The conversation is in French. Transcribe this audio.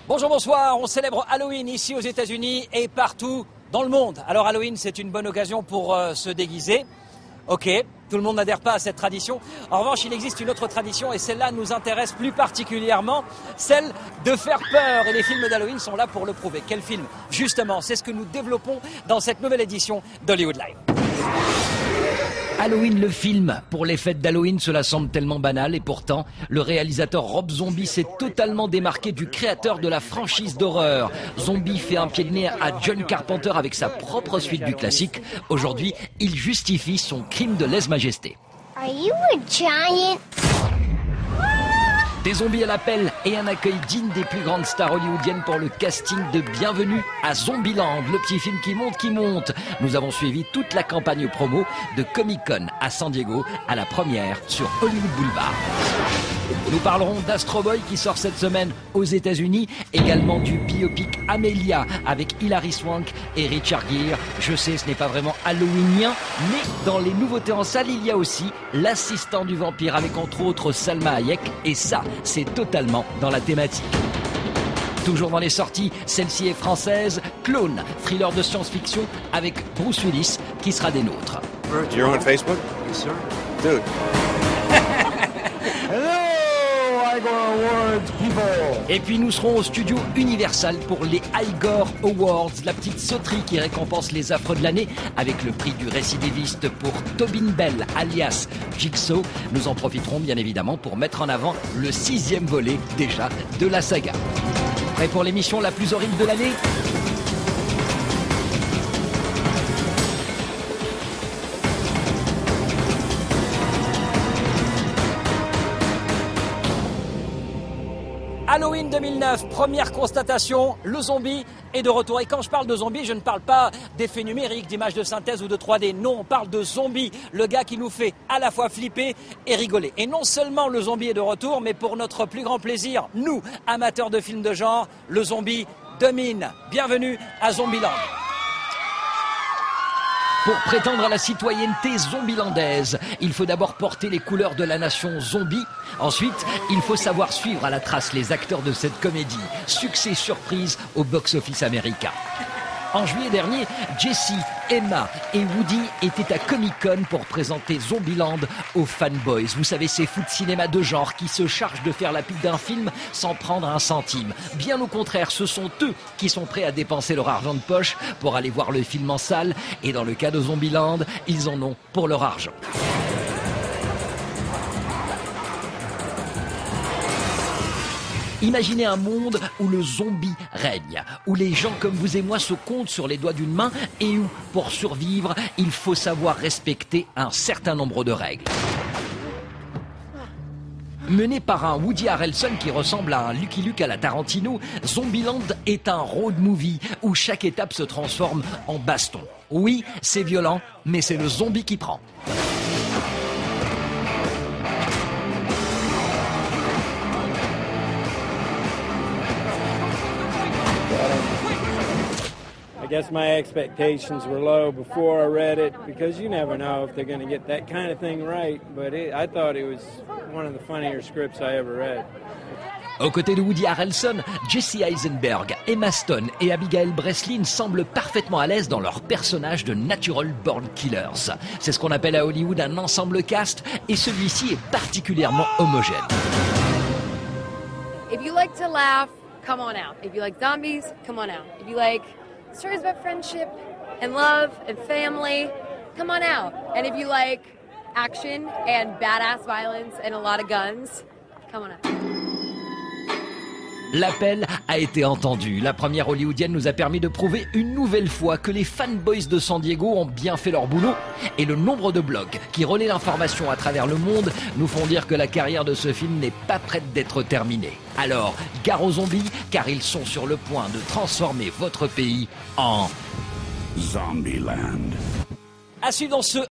Bonjour, bonsoir. On célèbre Halloween ici aux États-Unis et partout dans le monde. Alors Halloween, c'est une bonne occasion pour se déguiser. Ok, tout le monde n'adhère pas à cette tradition. En revanche, il existe une autre tradition et celle-là nous intéresse plus particulièrement, celle de faire peur. Et les films d'Halloween sont là pour le prouver. Quel film? Justement, c'est ce que nous développons dans cette nouvelle édition d'Hollywood Live. Halloween le film. Pour les fêtes d'Halloween, cela semble tellement banal et pourtant, le réalisateur Rob Zombie s'est totalement démarqué du créateur de la franchise d'horreur. Zombie fait un pied de nez à John Carpenter avec sa propre suite du classique. Aujourd'hui, il justifie son crime de lèse-majesté. Are you a giant? Des zombies à l'appel et un accueil digne des plus grandes stars hollywoodiennes pour le casting de Bienvenue à Zombieland, le petit film qui monte. Nous avons suivi toute la campagne promo de Comic-Con à San Diego à la première sur Hollywood Boulevard. Nous parlerons d'Astro Boy qui sort cette semaine aux États-Unis, également du biopic Amelia avec Hilary Swank et Richard Gere. Je sais, ce n'est pas vraiment halloweenien, mais dans les nouveautés en salle, il y a aussi L'assistant du vampire avec entre autres Salma Hayek, et ça, c'est totalement dans la thématique. Toujours dans les sorties, celle-ci est française, Clone, thriller de science-fiction avec Bruce Willis qui sera des nôtres. You're on Facebook? Yes, sir. Dude. Et puis nous serons au studio Universal pour les Igor Awards, la petite sauterie qui récompense les affreux de l'année avec le prix du récidiviste pour Tobin Bell alias Jigsaw. Nous en profiterons bien évidemment pour mettre en avant le 6e volet déjà de la saga. Prêt pour l'émission la plus horrible de l'année ? Halloween 2009, première constatation, le zombie est de retour. Et quand je parle de zombie, je ne parle pas d'effets numériques, d'images de synthèse ou de 3D. Non, on parle de zombie, le gars qui nous fait à la fois flipper et rigoler. Et non seulement le zombie est de retour, mais pour notre plus grand plaisir, nous, amateurs de films de genre, le zombie domine. Bienvenue à Zombieland. Pour prétendre à la citoyenneté zombilandaise, il faut d'abord porter les couleurs de la nation zombie. Ensuite, il faut savoir suivre à la trace les acteurs de cette comédie. Succès surprise au box-office américain. En juillet dernier, Jessie, Emma et Woody étaient à Comic-Con pour présenter Zombieland aux fanboys. Vous savez, ces fous de cinéma de genre qui se chargent de faire la pub d'un film sans prendre un centime. Bien au contraire, ce sont eux qui sont prêts à dépenser leur argent de poche pour aller voir le film en salle. Et dans le cas de Zombieland, ils en ont pour leur argent. Imaginez un monde où le zombie règne, où les gens comme vous et moi se comptent sur les doigts d'une main et où, pour survivre, il faut savoir respecter un certain nombre de règles. Mené par un Woody Harrelson qui ressemble à un Lucky Luke à la Tarantino, Zombieland est un road movie où chaque étape se transforme en baston. Oui, c'est violent, mais c'est le zombie qui prend. I guess my expectations were low before I read it because you never know if they're going to get that kind of thing right. But I thought it was one of the funnier scripts I ever read. Aux côtés de Woody Harrelson, Jesse Eisenberg, Emma Stone et Abigail Breslin semblent parfaitement à l'aise dans leur personnage de Natural Born Killers. C'est ce qu'on appelle à Hollywood un ensemble cast et celui-ci est particulièrement homogène. If you like to laugh, come on out. If you like zombies, come on out. If you like stories about friendship and love and family, come on out. And if you like action and badass violence and a lot of guns, come on out. L'appel a été entendu. La première hollywoodienne nous a permis de prouver une nouvelle fois que les fanboys de San Diego ont bien fait leur boulot. Et le nombre de blogs qui relaient l'information à travers le monde nous font dire que la carrière de ce film n'est pas prête d'être terminée. Alors, gare aux zombies, car ils sont sur le point de transformer votre pays en Zombieland. À suivre dans ce